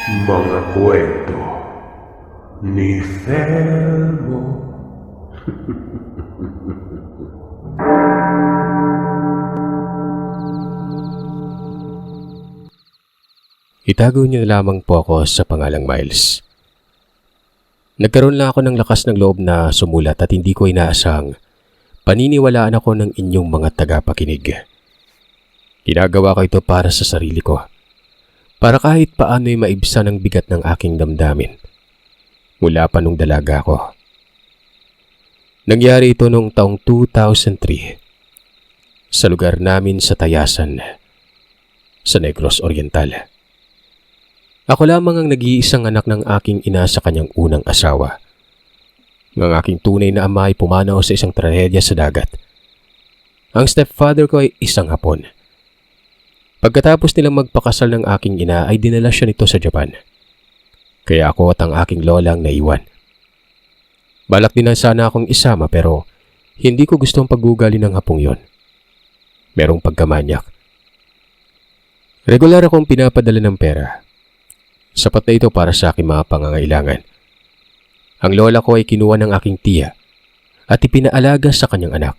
Mga kwento ni Fermo. Itago niyo lamang po ako sa pangalang Miles. Nagkaroon lang ako ng lakas ng loob na sumulat at hindi ko inaasang paniniwalaan ako ng inyong mga tagapakinig. Ginagawa ko ito para sa sarili ko. Para kahit paano'y maibsan ang bigat ng aking damdamin. Mula pa nung dalaga ko. Nangyari ito noong taong 2003 sa lugar namin sa Tayasan, sa Negros Oriental. Ako lamang ang nag-iisang anak ng aking ina sa kanyang unang asawa. Ang aking tunay na ama ay pumanaw sa isang trahedya sa dagat. Ang stepfather ko ay isang Hapon. Pagkatapos nilang magpakasal ng aking ina ay dinala siya nito sa Japan. Kaya ako at ang aking lola ang naiwan. Balak din na sana akong isama pero hindi ko gustong pag-ugali ng Hapong yon. Merong pagkamanyak. Regular akong pinapadala ng pera. Sapat na ito para sa aking mga pangangailangan. Ang lola ko ay kinuha ng aking tiya at ipinaalaga sa kanyang anak.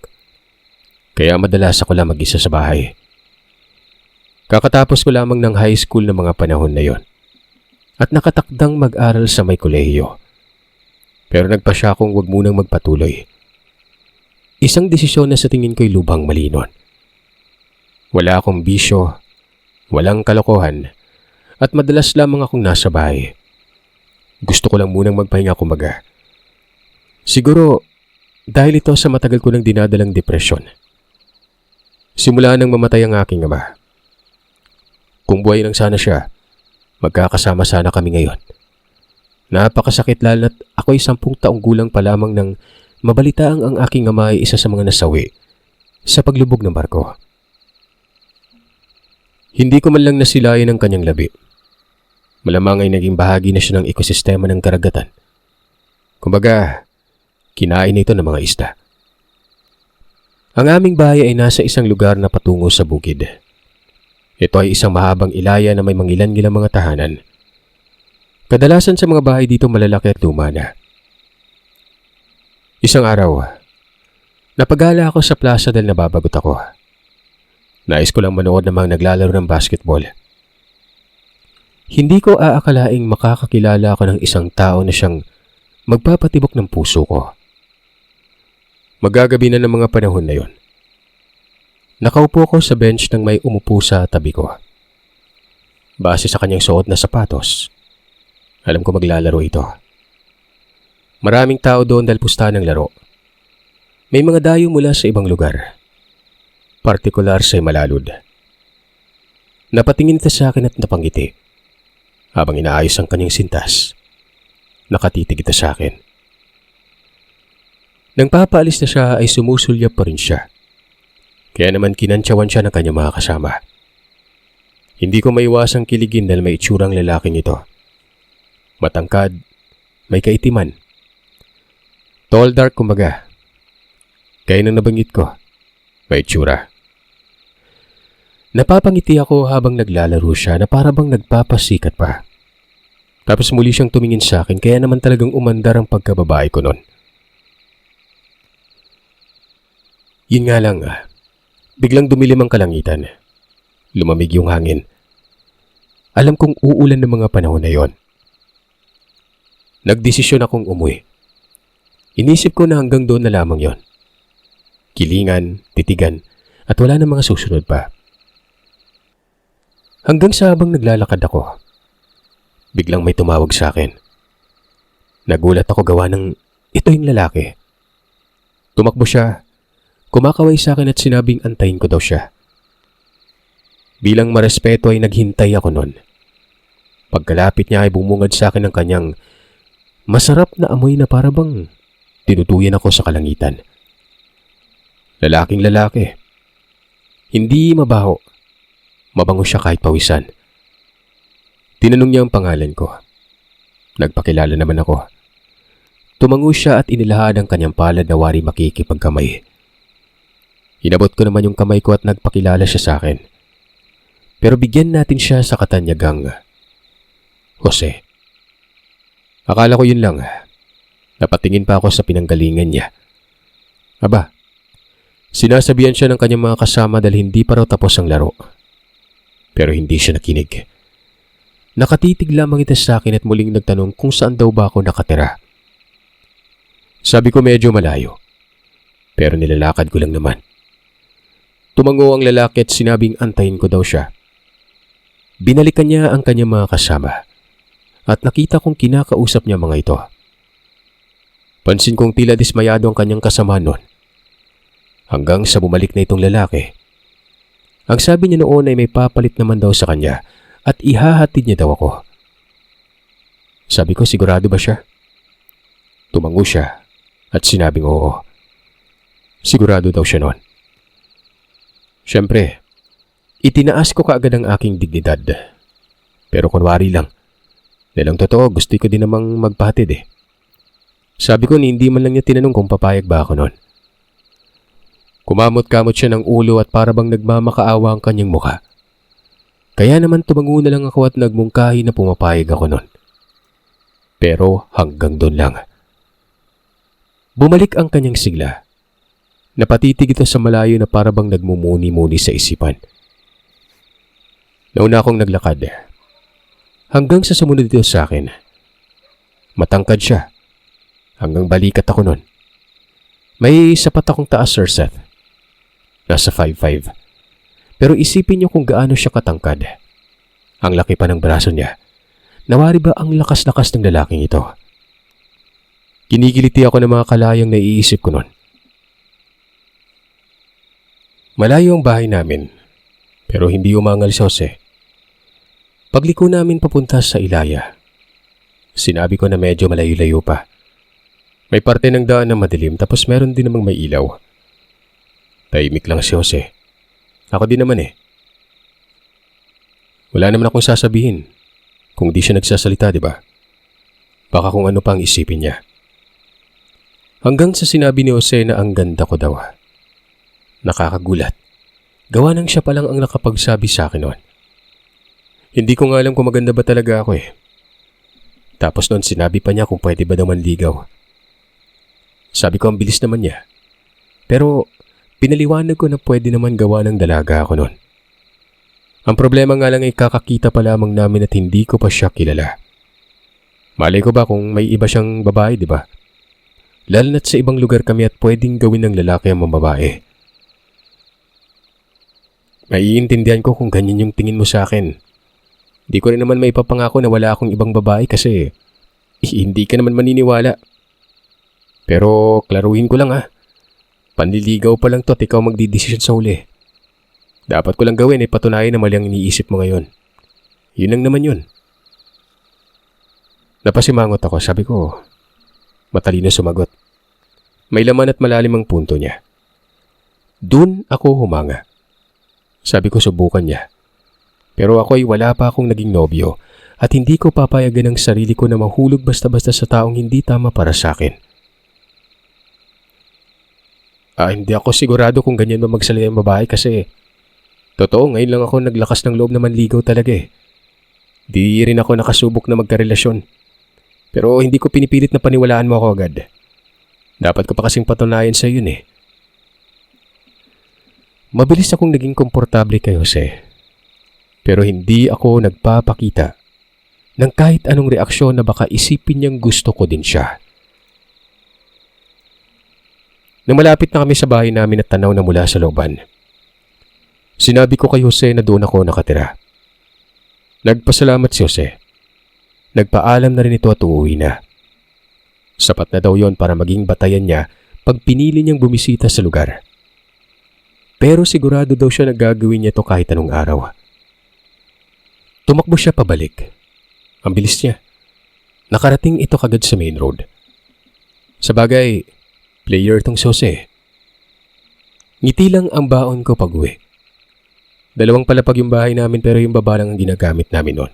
Kaya madalas ako lang mag-isa sa bahay. Kakatapos ko lamang ng high school ng mga panahon na yon at nakatakdang mag-aral sa may kolehiyo. Pero nagpa siya akong wag munang magpatuloy. Isang desisyon na sa tingin ko'y lubhang mali nun. Wala akong bisyo, walang kalokohan, at madalas lamang akong nasa bahay. Gusto ko lang munang magpahinga kumbaga. Siguro dahil ito sa matagal ko nang dinadalang depresyon. Simula nang mamatay ang aking ama. Kung buhay lang sana siya, magkakasama sana kami ngayon. Napakasakit lalo at ako'y 10 taong gulang pa lamang nang mabalitaan ang aking ama ay isa sa mga nasawi sa paglubog ng barko. Hindi ko man lang nasilayan ang kanyang labi. Malamang ay naging bahagi na siya ng ekosistema ng karagatan. Kumbaga, kinain ito ng mga isda. Ang aming bahay ay nasa isang lugar na patungo sa bukid. Ito ay isang mahabang ilaya na may mangilan-ngilang mga tahanan. Kadalasan sa mga bahay dito malalaki at luma na. Isang araw, napagala ako sa plaza dahil nababagot ako. Nais ko lang manood ng mga naglalaro ng basketball. Hindi ko aakalaing makakakilala ako ng isang tao na siyang magpapatibok ng puso ko. Magagabi na ng mga panahon na yon. Nakaupo ko sa bench nang may umupo sa tabi ko. Base sa kanyang suot na sapatos, alam ko maglalaro ito. Maraming tao doon dahil pustahan ng laro. May mga dayo mula sa ibang lugar, partikular sa Malalud. Napatingin ito sa akin at napangiti. Habang inaayos ang kanyang sintas, nakatitig ito sa akin. Nang papaalis na siya ay sumusulyap pa rin siya. Kaya naman kinantsawan siya ng kanyang mga kasama. Hindi ko maiwasang kiligin dahil may itsurang lalaking ito. Matangkad, may kaitiman. Tall dark kumbaga. Kaya nang nabanggit ko, may itsura. Napapangiti ako habang naglalaro siya na parabang nagpapasikat pa. Tapos muli siyang tumingin sa akin kaya naman talagang umandar ang pagkababae ko noon. Yun nga lang, biglang dumilim ang kalangitan. Lumamig yung hangin. Alam kong uulan ng mga panahon na yon. Nagdesisyon akong umuwi. Inisip ko na hanggang doon na lamang yon. Kilingan, titigan, at wala na mga susunod pa. Hanggang sa habang naglalakad ako, biglang may tumawag sa akin. Nagulat ako gawa ng ito yung lalaki. Tumakbo siya, kumakaway sa akin at sinabing antayin ko daw siya. Bilang marespeto ay naghintay ako nun. Pagkalapit niya ay bumungad sa akin ng kanyang masarap na amoy na parabang tinutuyan ako sa kalangitan. Lalaking lalaki. Hindi mabaho. Mabango siya kahit pawisan. Tinanong niya ang pangalan ko. Nagpakilala naman ako. Tumango siya at inilahad ang kanyang palad na wari makikipagkamay. Inabot ko naman yung kamay ko at nagpakilala siya sa akin. Pero bigyan natin siya sa katanyagang Jose. Akala ko yun lang. Napatingin pa ako sa pinanggalingan niya. Aba, sinasabihan siya ng kanyang mga kasama dahil hindi pa raw tapos ang laro. Pero hindi siya nakinig. Nakatitig lamang ito sa akin at muling nagtanong kung saan daw ba ako nakatira. Sabi ko medyo malayo. Pero nilalakad ko lang naman. Tumango ang lalaki at sinabing antayin ko daw siya. Binalikan niya ang kanyang mga kasama at nakita kong kinakausap niya mga ito. Pansin kong tila dismayado ang kanyang kasama noon. Hanggang sa bumalik na itong lalaki. Ang sabi niya noon ay may papalit naman daw sa kanya at ihahatid niya daw ako. Sabi ko sigurado ba siya? Tumango siya at sinabing oo. Sigurado daw siya noon. Siyempre, itinaas ko kaagad ang aking dignidad. Pero kunwari lang. Nilang totoo, gusto ko din namang magpahatid eh. Sabi ko hindi man lang niya tinanong kung papayag ba ako noon. Kumamot-kamot siya ng ulo at para bang nagmamakaawa ang kanyang mukha. Kaya naman tumango na lang ako at nagmungkahi na pumapayag ako noon. Pero hanggang doon lang. Bumalik ang kanyang sigla. Napatitig ito sa malayo na para bang nagmumuni-muni sa isipan. Nauna akong naglakad. Hanggang sa sumunod ito sa akin. Matangkad siya. Hanggang balikat ako nun. May sapat akong taas, Sir Seth. Nasa 5'5". Pero isipin niyo kung gaano siya katangkad. Ang laki pa ng braso niya. Nawari ba ang lakas-lakas ng lalaking ito? Kinikiliti ako ng mga kalayang naiisip ko nun. Malayo ang bahay namin. Pero hindi umangal si Jose. Pagliko namin papunta sa Ilaya. Sinabi ko na medyo malayo-layo pa. May parte ng daan na madilim tapos meron din namang may ilaw. Tahimik lang si Jose. Ako din naman eh. Wala naman akong sasabihin kung di siya nagsasalita, di ba? Baka kung ano pang isipin niya. Hanggang sa sinabi ni Jose na ang ganda ko daw. Nakakagulat. Gawa nang siya pa lang ang nakapagsabi sa akin noon. Hindi ko nga alam kung maganda ba talaga ako eh. Tapos noon sinabi pa niya kung pwede ba daw manligaw. Sabi ko ang bilis naman niya. Pero pinaliwanag ko na pwede naman gawa ng dalaga ako noon. Ang problema nga lang ay kakakita pa lamang namin at hindi ko pa siya kilala. Malay ko ba kung may iba siyang babae, di ba? Lalo na't sa ibang lugar kami at pwedeng gawin ng lalaki ang mga babae. Maiintindihan ko kung ganyan yung tingin mo sa akin. Di ko rin naman maipapangako na wala akong ibang babae kasi hindi ka naman maniniwala. Pero klaruhin ko lang ha. Panliligaw pa lang to at ikaw magdidesisyon sa huli. Dapat ko lang gawin ay patunayan na mali ang iniisip mo ngayon. Yun lang naman yun. Napasimangot ako, sabi ko, matalino sumagot. May laman at malalim ang punto niya. Doon ako humanga. Sabi ko subukan niya. Pero ako ay wala pa akong naging nobyo at hindi ko papayagan ang sarili ko na mahulog basta-basta sa taong hindi tama para sa akin. Hindi ako sigurado kung ganyan ba magsalita ang babae kasi totoo ngayon lang ako naglakas ng loob na manligaw talaga eh. Di rin ako nakasubok na magkarelasyon. Pero hindi ko pinipilit na paniwalaan mo ako agad. Dapat ko pa kasing patunayan sa yun eh. Mabilis akong naging komportable kay Jose. Pero hindi ako nagpapakita ng kahit anong reaksyon na baka isipin niyang gusto ko din siya. Nang malapit na kami sa bahay namin at tanaw na mula sa looban, sinabi ko kay Jose na doon ako nakatira. Nagpasalamat si Jose. Nagpaalam na rin ito at uuwi na. Sapat na daw yon para maging batayan niya pag pinili niyang bumisita sa lugar. Pero sigurado daw siya na gagawin niya ito kahit anong araw. Tumakbo siya pabalik. Ang bilis niya. Nakarating ito kagad sa main road. Sabagay, player tong Jose. Ngiti lang ang baon ko pag-uwi. 2 palapag yung bahay namin pero yung baba lang ang ginagamit namin noon.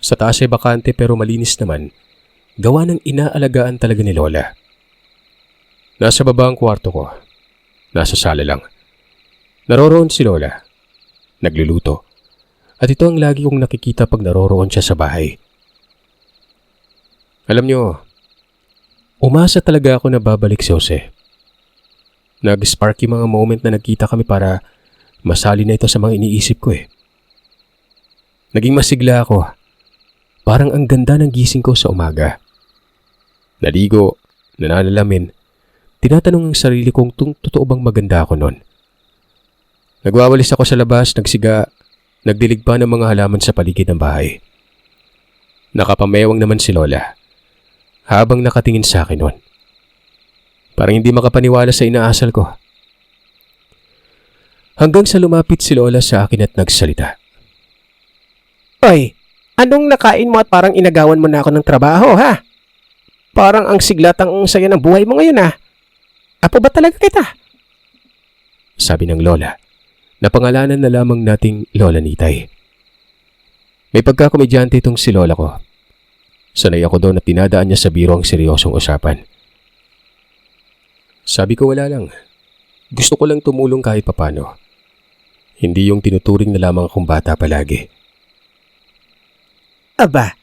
Sa taas ay bakante pero malinis naman. Gawa ng inaalagaan talaga ni Lola. Nasa baba ang kwarto ko. Nasa sala lang. Naroroon si Lola. Nagluluto. At ito ang lagi kong nakikita pag naroroon siya sa bahay. Alam niyo, umasa talaga ako na babalik si Jose. Nag-spark yung mga moment na nagkita kami para masali na ito sa mga iniisip ko eh. Naging masigla ako. Parang ang ganda ng gising ko sa umaga. Naligo, nananalamin, tinatanong ang sarili kong totoo bang maganda ako noon. Nagwawalis ako sa labas, nagsiga, nagdilig pa ng mga halaman sa paligid ng bahay. Nakapamewang naman si Lola habang nakatingin sa akin noon. Parang hindi makapaniwala sa inaasal ko. Hanggang sa lumapit si Lola sa akin at nagsalita. Oy, anong nakain mo at parang inagawan mo na ako ng trabaho, ha? Parang ang siglatang saya ng buhay mo ngayon, ha? Apo ba talaga kita? Sabi ng Lola, na pangalanan na lamang nating Lola Nitay. May pagkakomedyante itong si Lola ko. Sanay ako doon at tinadaan niya sa biro ang seryosong usapan. Sabi ko wala lang. Gusto ko lang tumulong kahit papano. Hindi yung tinuturing na lamang akong bata palagi. Aba,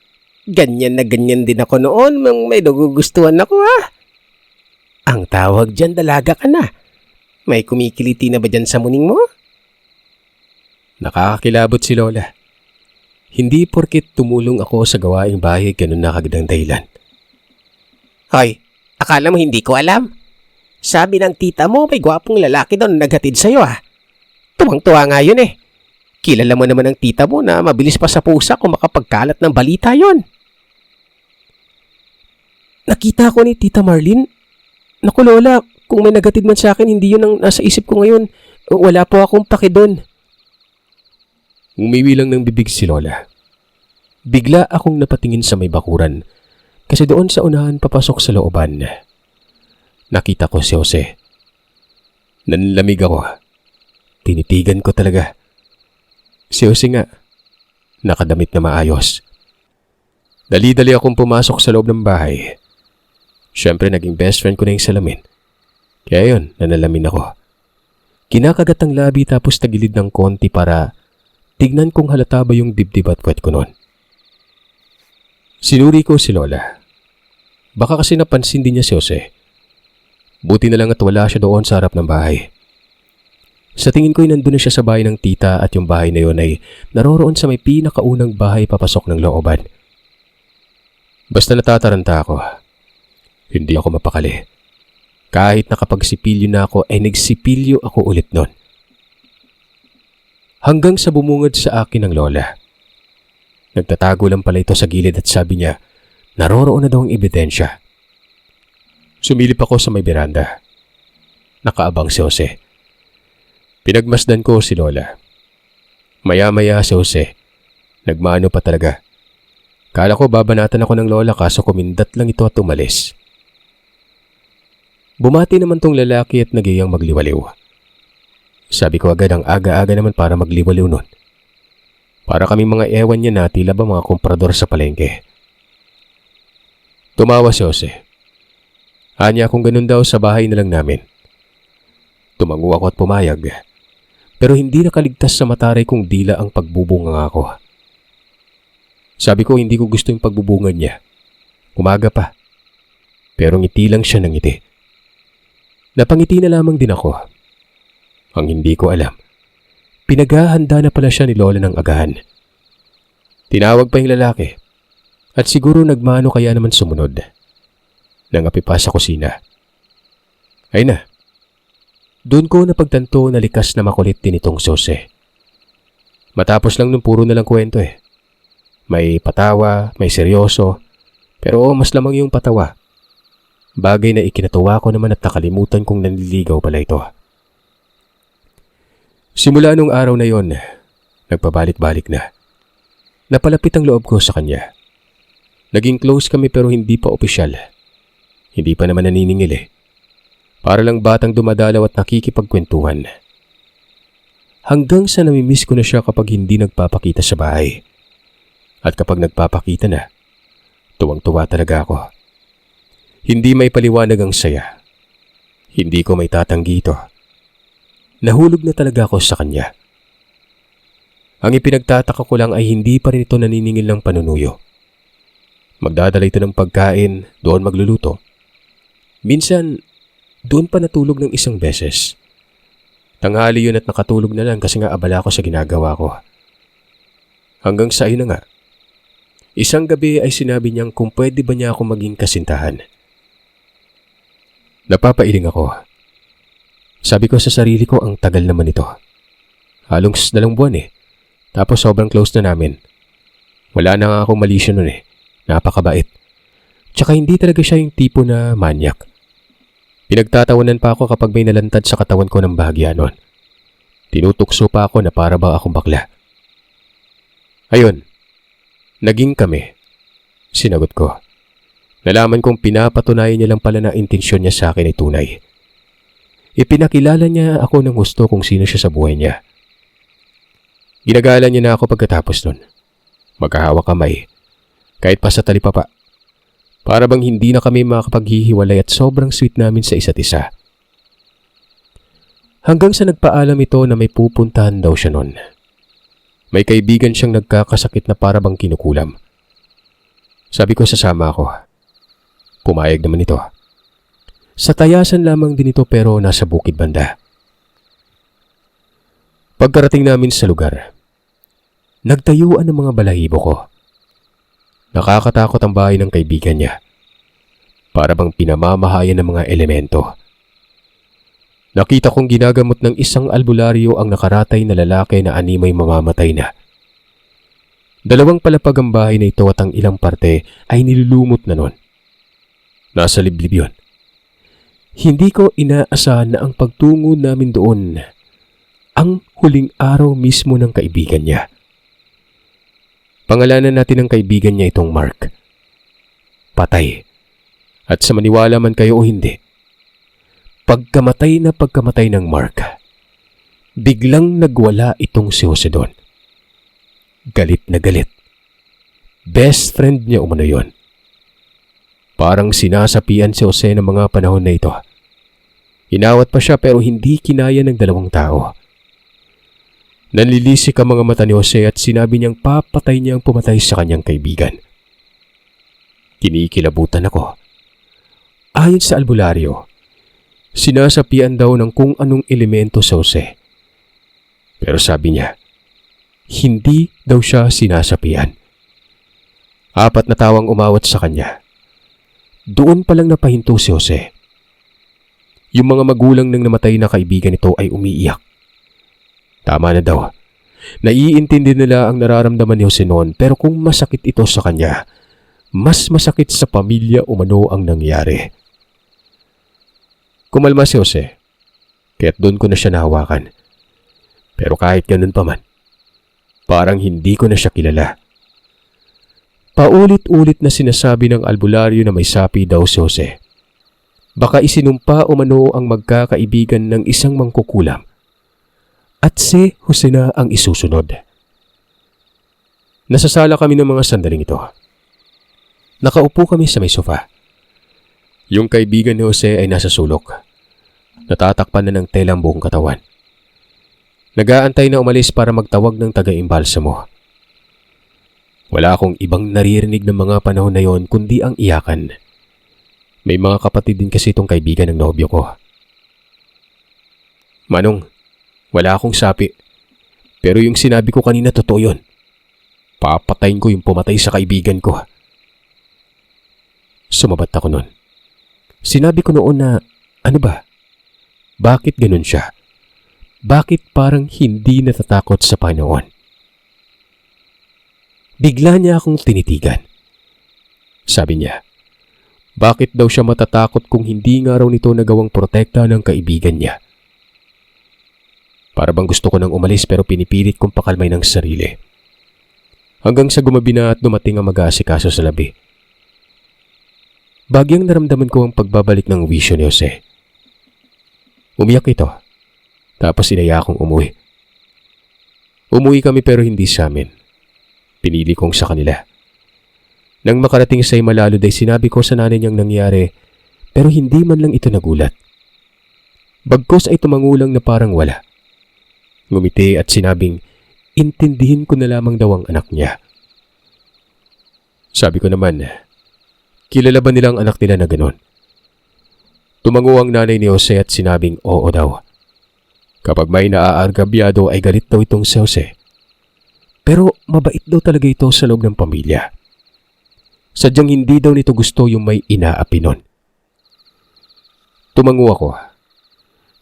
ganyan na ganyan din ako noon nung may nagugustuhan ako, ha? Ang tawag dyan, dalaga ka na. May kumikiliti na ba dyan sa muning mo? Nakakakilabot si Lola. Hindi porket tumulong ako sa gawaing bahay ganun na kagandang dahilan. Hoy, akala mo hindi ko alam? Sabi ng tita mo may gwapong lalaki doon naghatid sa'yo, ha? Tuwang-tuwa nga yun eh. Kilala mo naman ang tita mo na mabilis pa sa pusa kung makapagkalat ng balita yon. Nakita ko ni Tita Marlene. Naku Lola, kung may nagatid man sa akin, hindi yun ang nasa isip ko ngayon. Wala po akong paki doon. Umiwi lang ng bibig si Lola. Bigla akong napatingin sa may bakuran kasi doon sa unahan papasok sa looban. Nakita ko si Jose. Nanlamig ako. Tinitigan ko talaga. Si Jose nga, nakadamit na maayos. Dali-dali akong pumasok sa loob ng bahay. Siyempre naging best friend ko na yung salamin. Kaya yun, nanalamin ako. Kinakagat ang labi tapos tagilid ng konti para tignan kung halata ba yung dibdib at puwet ko noon. Sinuri ko si Lola. Baka kasi napansin din niya si Jose. Buti na lang at wala siya doon sa harap ng bahay. Sa tingin ko'y nandun na siya sa bahay ng tita at yung bahay na yun ay naroroon sa may pinakaunang bahay papasok ng looban. Basta natataranta ako. Hindi ako mapakali. Kahit nakapagsipilyo na ako ay nagsipilyo ako ulit nun. Hanggang sa bumungad sa akin ng Lola. Nagtatago lang pala ito sa gilid at sabi niya, naroroon na daw ang ebidensya. Sumilip ako sa may beranda. Nakaabang si Jose. Pinagmasdan ko si Lola. Maya-maya si Jose. Nagmano pa talaga. Kala ko babanatan ako ng Lola kaso kumindat lang ito at umalis. Bumati naman tong lalaki at nagiyang magliwaliw. Sabi ko agad ang aga-aga naman para magliwaliw nun. Para kaming mga ewan niya na tila ba mga komprador sa palengke. Tumawa si Jose. Anya kung ganun daw sa bahay na lang namin. Tumango ako at pumayag. Pero hindi nakaligtas sa mataray kong dila ang pagbubunga ako. Sabi ko hindi ko gusto yung pagbubungan niya. Umaga pa. Pero ngiti lang siya ng ngiti. Napangiti na lamang din ako. Ang hindi ko alam. Pinaghahanda na pala siya ni Lola ng agahan. Tinawag pa yung lalaki. At siguro nagmano kaya naman sumunod. Nangapi pa sa kusina. Ay na. Doon ko napagtanto na likas na makulit din itong Jose. Matapos lang nung puro na lang kwento eh. May patawa, may seryoso, pero mas lamang yung patawa. Bagay na ikinatuwa ko naman at nakalimutan kong nanliligaw pala ito. Simula nung araw na yon, nagpabalik-balik na. Napalapit ang loob ko sa kanya. Naging close kami pero hindi pa opisyal. Hindi pa naman naniningil eh. Para lang batang dumadalaw at nakikipagkwentuhan. Hanggang sa namimiss ko na siya kapag hindi nagpapakita sa bahay. At kapag nagpapakita na, tuwang-tuwa talaga ako. Hindi may paliwanag ang saya. Hindi ko may tatanggi ito. Nahulog na talaga ako sa kanya. Ang ipinagtataka ko lang ay hindi pa rin ito naniningil ng panunuyo. Magdadala ito ng pagkain, doon magluluto. Minsan, doon pa natulog ng isang beses. Tanghali yun at nakatulog na lang kasi nga abala ko sa ginagawa ko. Hanggang sa ayun na nga. Isang gabi ay sinabi niyang kung pwede ba niya ako maging kasintahan. Napapailing ako. Sabi ko sa sarili ko ang tagal naman ito. Halos 2 buwan eh. Tapos sobrang close na namin. Wala na nga akong mali siya nun eh. Napakabait. Tsaka hindi talaga siya yung tipo na manyak. Pinagtatawanan pa ako kapag may nalantad sa katawan ko ng bahagya nun. Tinutukso pa ako na para ba akong bakla. Ayun, naging kami. Sinagot ko. Nalaman kong pinapatunayan niya lang pala na intensyon niya sa akin ay tunay. Ipinakilala niya ako ng gusto kung sino siya sa buhay niya. Ginagala niya na ako pagkatapos nun. Magkahawak kamay. Kahit pa sa talipapa. Para bang hindi na kami makapaghihiwalay at sobrang sweet namin sa isa't isa. Hanggang sa nagpaalam ito na may pupuntahan daw siya nun. May kaibigan siyang nagkakasakit na para bang kinukulam. Sabi ko sasama ako. Pumayag naman ito. Sa tayasan lamang din ito pero nasa bukid banda. Pagkarating namin sa lugar, nagtayuan ng mga balahibo ko. Nakakatakot ang bahay ng kaibigan niya. Para bang pinamamahayan ng mga elemento. Nakita kong ginagamot ng isang albularyo ang nakaratay na lalaki na animay mamamatay na. 2 palapag ang bahay na ito at ang ilang parte ay nilulumot na nun. Nasa liblib yun. Hindi ko inaasahan na ang pagtungo namin doon ang huling araw mismo ng kaibigan niya. Pangalanan natin ang kaibigan niya itong Mark. Patay. At sa maniwala man kayo o hindi, pagkamatay ng Mark, biglang nagwala itong si Jose doon. Galit na galit. Best friend niya umano yon. Parang sinasapian si Jose ng mga panahon na ito. Inawat pa siya pero hindi kinaya ng 2 tao. Nanlilisik ang mga mata ni Jose at sinabi niyang papatay niya ang pumatay sa kanyang kaibigan. Kinikilabutan ako. Ayon sa albularyo, sinasapian daw ng kung anong elemento sa Jose. Pero sabi niya, hindi daw siya sinasapian. 4 na tawang umawat sa kanya. Doon pa lang napahinto si Jose. Yung mga magulang ng namatay na kaibigan nito ay umiiyak. Tama na daw. Naiintindi nila ang nararamdaman ni Jose noon pero kung masakit ito sa kanya, mas masakit sa pamilya umano ang nangyari. Kumalma si Jose, kaya't doon ko na siya nahawakan. Pero kahit ganun pa man, parang hindi ko na siya kilala. Paulit-ulit na sinasabi ng albularyo na may sapi daw si Jose. Baka isinumpa umano ang magkakaibigan ng isang mangkukulam. At si Jose na ang isusunod. Nasasala kami ng mga sandaling ito. Nakaupo kami sa may sofa. Yung kaibigan ni Jose ay nasa sulok. Natatakpan na ng tela ang buong katawan. Nag-aantay na umalis para magtawag ng taga-imbalsamo. Wala akong ibang naririnig ng mga panahon na yon kundi ang iyakan. May mga kapatid din kasi itong kaibigan ng nobyo ko. Manong, wala akong sapi. Pero yung sinabi ko kanina totoo yun. Papatayin ko yung pumatay sa kaibigan ko. Sumabat ako nun. Sinabi ko noon na, ano ba? Bakit ganun siya? Bakit parang hindi natatakot sa Panginoon? Bigla niya akong tinitigan. Sabi niya, bakit daw siya matatakot kung hindi nga raw nito nagawang protekta ng kaibigan niya? Para bang gusto ko nang umalis pero pinipilit kong pakalmay ng sarili. Hanggang sa gumabi na at dumating ang mag-aasikaso sa labi. Bagyang naramdaman ko ang pagbabalik ng wisyo ni Jose. Umiyak ito. Tapos inaya akong umuwi. Umuwi kami pero hindi sa amin. Pinili kong sa kanila. Nang makarating sa Himalalud ay sinabi ko sa nanay niyang nangyari pero hindi man lang ito nagulat. Bagkos ay tumangulang na parang wala. Ngumiti at sinabing intindihin ko na lamang daw ang anak niya. Sabi ko naman, kilala ba nilang anak nila na ganon? Tumango ang nanay ni Jose at sinabing oo daw. Kapag may naaargabyado ay galit daw itong si Jose. Pero mabait daw talaga ito sa loob ng pamilya. Sadyang hindi daw nito gusto yung may inaapi nun. Tumango ako.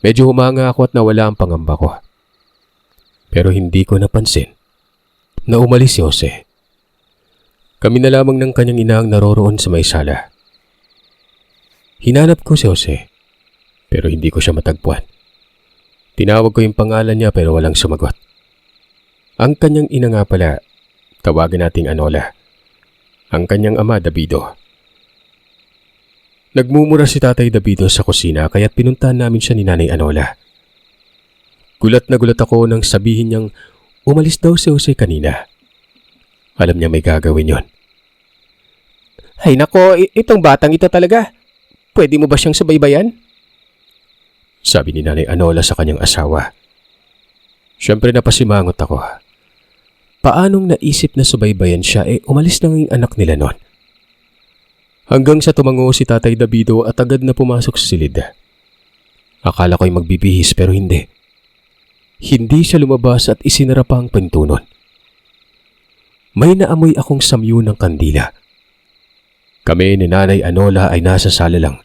Medyo humanga ako at nawala ang pangamba ko. Pero hindi ko napansin na umalis si Jose. Kami na lamang ng kanyang ina ang naroroon sa may sala. Hinanap ko si Jose, pero hindi ko siya matagpuan. Tinawag ko yung pangalan niya pero walang sumagot. Ang kanyang ina nga pala, tawagin nating Anola. Ang kanyang ama, Davido. Nagmumura si Tatay Davido sa kusina kaya't pinuntahan namin siya ni Nanay Anola. Gulat na gulat ako nang sabihin niyang umalis daw si Jose kanina. Alam niya may gagawin yon. Ay nako, itong batang ito talaga. Pwede mo ba siyang subaybayan? Sabi ni Nanay Anola sa kanyang asawa. Siyempre napasimangot ako. Paanong naisip na subaybayan siya umalis na ng anak nila nun? Hanggang sa tumango si Tatay Davido at agad na pumasok sa silid. Akala ko'y magbibihis pero hindi. Hindi siya lumabas at isinara pa ang pinto nun. May naamoy akong samyo ng kandila. Kami ni Nanay Anola ay nasa sala lang.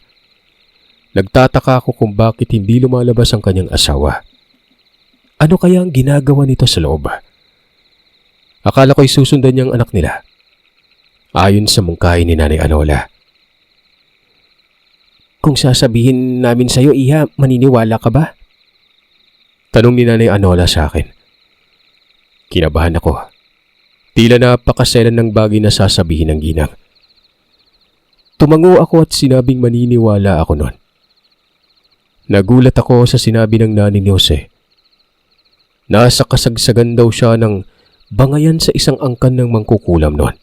Nagtataka ako kung bakit hindi lumalabas ang kanyang asawa. Ano kaya ang ginagawa nito sa loob? Akala ko'y susundan niyang anak nila. Ayon sa mungkahi ni Nanay Anola. Kung sasabihin namin sa'yo, Iha, maniniwala ka ba? Tanong ni Nanay Anola sa akin. Kinabahan ako. Tila napakaselan ng bagay na sasabihin ng ginang. Tumango ako at sinabing maniniwala ako nun. Nagulat ako sa sinabi ng nanay ni Jose. Nasa kasagsagan daw siya ng bangayan sa isang angkan ng mangkukulam nun.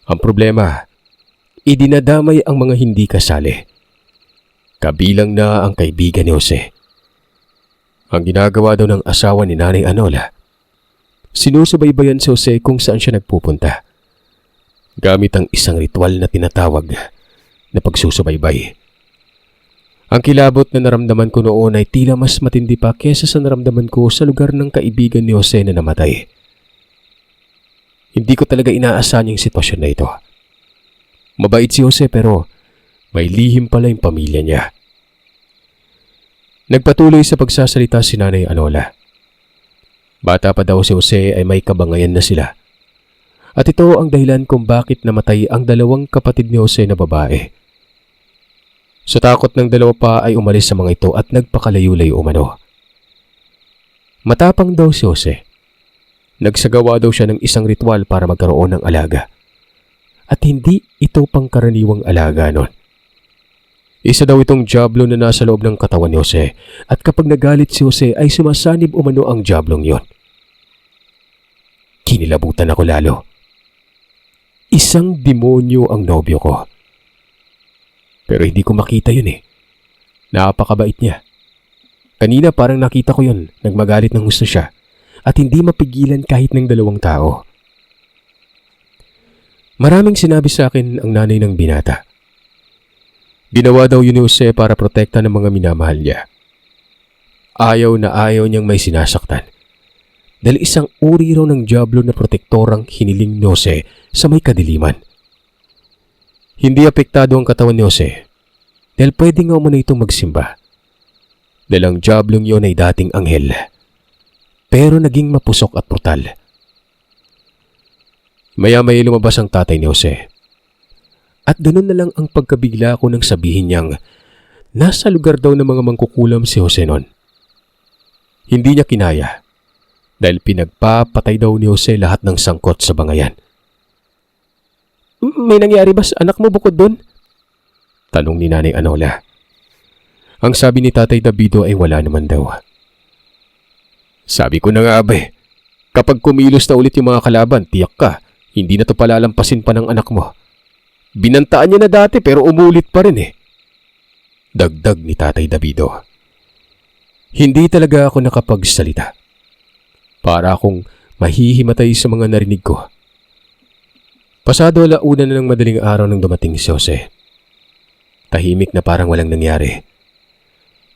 Ang problema, idinadamay ang mga hindi kasali. Kabilang na ang kaibigan ni Jose. Ang ginagawa daw ng asawa ni Nanay Anola, sinusubaybayan si Jose kung saan siya nagpupunta. Gamit ang isang ritual na tinatawag na pagsusubaybay. Ang kilabot na naramdaman ko noon ay tila mas matindi pa kesa sa naramdaman ko sa lugar ng kaibigan ni Jose na namatay. Hindi ko talaga inaasahan yung sitwasyon na ito. Mabait si Jose pero may lihim pala yung pamilya niya. Nagpatuloy sa pagsasalita si Nanay Anola. Bata pa daw si Jose ay may kabangayan na sila. At ito ang dahilan kung bakit namatay ang dalawang kapatid ni Jose na babae. Sa takot ng dalawa pa ay umalis sa mga ito at nagpakalayo-layo umano. Matapang daw si Jose. Nagsagawa daw siya ng isang ritual para magkaroon ng alaga. At hindi ito pangkaraniwang alaga nun. Isa daw itong diablo na nasa loob ng katawan ni Jose at kapag nagalit si Jose ay sumasanib umano ang diablong yon. Kinilabutan ako lalo. Isang demonyo ang nobyo ko. Pero hindi ko makita yun Napakabait niya. Kanina parang nakita ko yun, nagmagalit ng gusto siya at hindi mapigilan kahit ng dalawang tao. Maraming sinabi sa akin ang nanay ng binata. Ginawa daw yun ni Jose para protekta ng mga minamahal niya. Ayaw na ayaw niyang may sinasaktan. Dahil isang uri raw ng diablo na protektorang hiniling ni Jose sa may kadiliman. Hindi apektado ang katawan ni Jose dahil pwede nga umano itong magsimba. Dahil ang diablong yon ay dating anghel pero naging mapusok at brutal. Maya-maya lumabas ang tatay ni Jose. At ganun na lang ang pagkabigla ko nang sabihin niyang nasa lugar daw ng mga mangkukulam si Jose nun. Hindi niya kinaya. Dahil pinagpapatay daw ni Jose lahat ng sangkot sa bangayan. May nangyari ba sa anak mo bukod doon? Tanong ni Nanay Anola. Ang sabi ni Tatay Davido ay wala naman daw. Sabi ko na nga kapag kumilos na ulit yung mga kalaban, tiyak ka, hindi na to palalampasin pa ng anak mo. Binantaan niya na dati pero umulit pa rin Dagdag ni Tatay Davido. Hindi talaga ako nakapagsalita. Para akong mahihimatay sa mga narinig ko. Pasado 1:00 na ng madaling araw nang dumating si Jose. Tahimik na parang walang nangyari.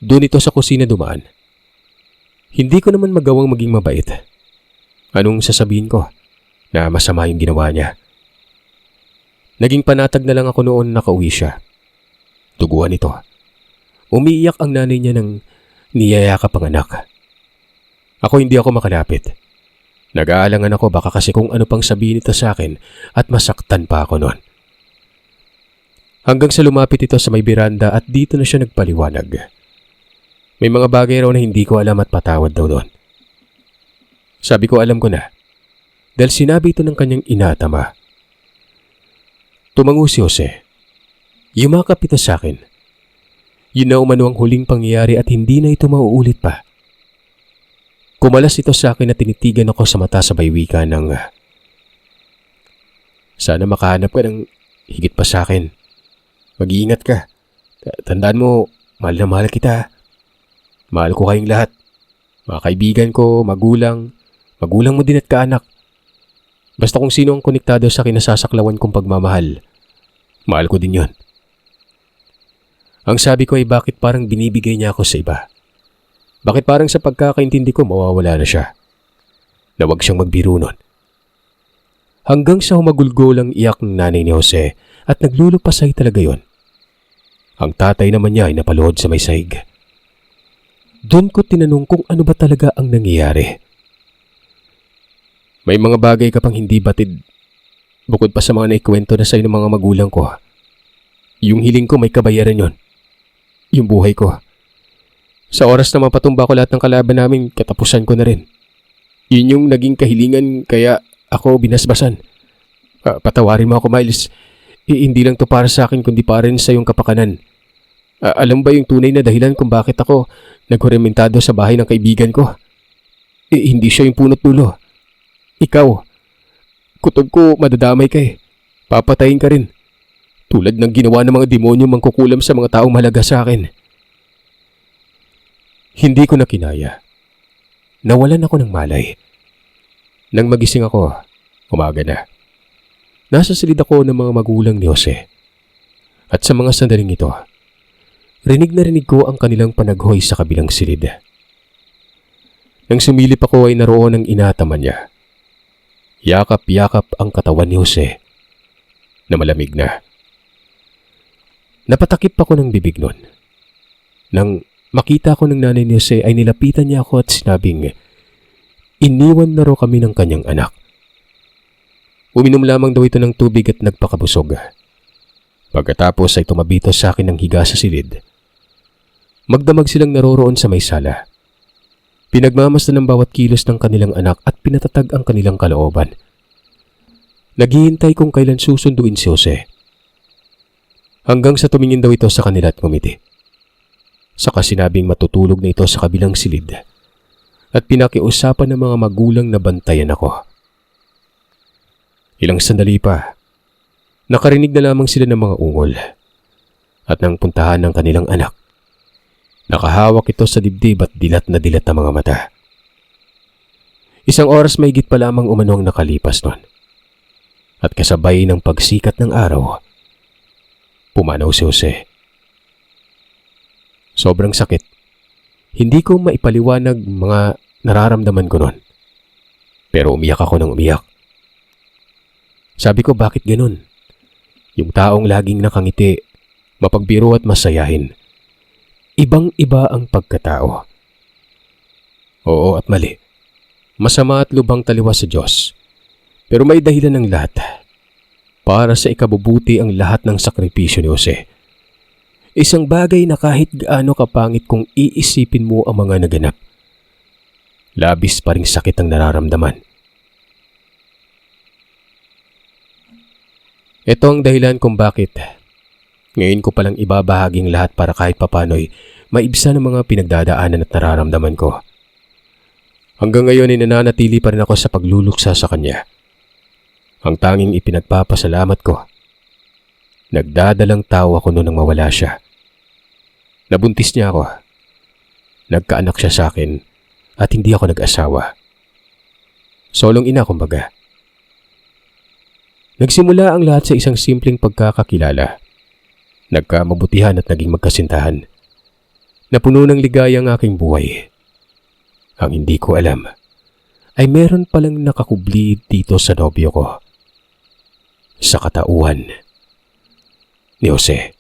Doon ito sa kusina dumaan. Hindi ko naman magawang maging mabait. Anong sasabihin ko? Na masama yung ginawa niya. Naging panatag na lang ako noon nakauwi siya. Tuguan ito. Umiiyak ang nanay niya nang niyayakap ang anak. Ako hindi ako makalapit. Nag-aalangan ako baka kasi kung ano pang sabihin ito sa akin at masaktan pa ako noon. Hanggang sa lumapit ito sa may biranda at dito na siya nagpaliwanag. May mga bagay raw na hindi ko alam at patawad daw doon. Sabi ko alam ko na. Dahil sinabi ito ng kanyang inatama. Tumango si Jose. Yumakap ito sa akin. Yun na umano ang huling pangyayari at hindi na ito mauulit pa. Kumalas ito sa akin at tinitigan ako sa mata sa baywika ng sana makahanap ka ng higit pa sa akin. Mag-iingat ka. Tandaan mo, mahal na mahal kita. Mahal ko kayong lahat. Mga kaibigan ko, magulang mo din at kaanak. Basta kung sino ang konektado sa kinasasaklawan kong pagmamahal, mahal ko din yon. Ang sabi ko ay bakit parang binibigay niya ako sa iba? Bakit parang sa pagkakaintindi ko mawawala na siya? Na wag siyang magbiro nun. Hanggang sa humagulgol ang iyak ng nanay ni Jose at naglulupasay talaga yon. Ang tatay naman niya ay napaluhod sa may sahig. Doon ko tinanong kung ano ba talaga ang nangyayari. May mga bagay ka pang hindi batid bukod pa sa mga naikwento na sa'yo ng mga magulang ko. Yung hiling ko may kabayaran yon. Yung buhay ko. Sa oras na mapatumba ko lahat ng kalaban namin, katapusan ko na rin. Yun yung naging kahilingan kaya ako binasbasan. Patawarin mo ako, Miles. Hindi lang to para sa akin kundi para rin sa iyong kapakanan. Alam ba yung tunay na dahilan kung bakit ako naghurementado sa bahay ng kaibigan ko? Hindi siya yung punot dulo. Ikaw. Kutob ko madadamay ka eh. Papatayin ka rin. Tulad ng ginawa ng mga demonyo mangkukulam sa mga taong mahalaga sa akin. Hindi ko na kinaya. Nawalan ako ng malay. Nang magising ako, umaga na. Nasa silid ako ng mga magulang ni Jose. At sa mga sandaling ito, rinig na rinig ko ang kanilang panaghoy sa kabilang silid. Nang sumilip ako ay naroon ang inataman niya. Yakap-yakap ang katawan ni Jose na malamig na. Napatakip ako ng bibig nun. Nang makita ko ng nanay ni Jose ay nilapitan niya ako at sinabing, iniwan na raw kami ng kanyang anak. Uminom lamang daw ito ng tubig at nagpakabusog. Pagkatapos ay tumabito sa akin ng higa sa silid. Magdamag silang naroroon sa may sala. Pinagmamasdan ng bawat kilos ng kanilang anak at pinatatag ang kanilang kalooban. Naghihintay kung kailan susunduin si Jose. Hanggang sa tumingin daw ito sa kanila at ngumiti. Saka sinabing matutulog na ito sa kabilang silid at pinakiusapan ng mga magulang na bantayan ako. Ilang sandali pa, nakarinig na lamang sila ng mga ungol at nang puntahan ng kanilang anak. Nakahawak ito sa dibdib at dilat na dilat ang mga mata. Isang oras mahigit pa lamang umano ang nakalipas nun. At kasabay ng pagsikat ng araw, pumanaw si Jose. Sobrang sakit. Hindi ko maipaliwanag mga nararamdaman ko nun. Pero umiyak ako ng umiyak. Sabi ko bakit ganun? Yung taong laging nakangiti, mapagbiro at masayahin. Ibang-iba ang pagkatao. Oo at mali. Masama at lubhang taliwas sa Diyos. Pero may dahilan ng lahat. Para sa ikabubuti ang lahat ng sakripisyo ni Jose. Isang bagay na kahit gaano kapangit kung iisipin mo ang mga naganap. Labis pa ring sakit ang nararamdaman. Ito ang dahilan kung bakit ngayon ko palang ibabahaging lahat para kahit papano'y maibsan ang mga pinagdadaanan at nararamdaman ko. Hanggang ngayon ay nananatili pa rin ako sa pagluluksa sa kanya. Ang tanging ipinagpapasalamat ko. Nagdadalang tao ako noon nang mawala siya. Nabuntis niya ako. Nagkaanak siya sa akin at hindi ako nag-asawa. Solong ina kumbaga. Nagsimula ang lahat sa isang simpleng pagkakakilala. Nagkamabutihan at naging magkasintahan. Napuno ng ligaya ang aking buhay. Ang hindi ko alam ay meron palang nakakubli dito sa nobyo ko. Sa katauhan ni Jose.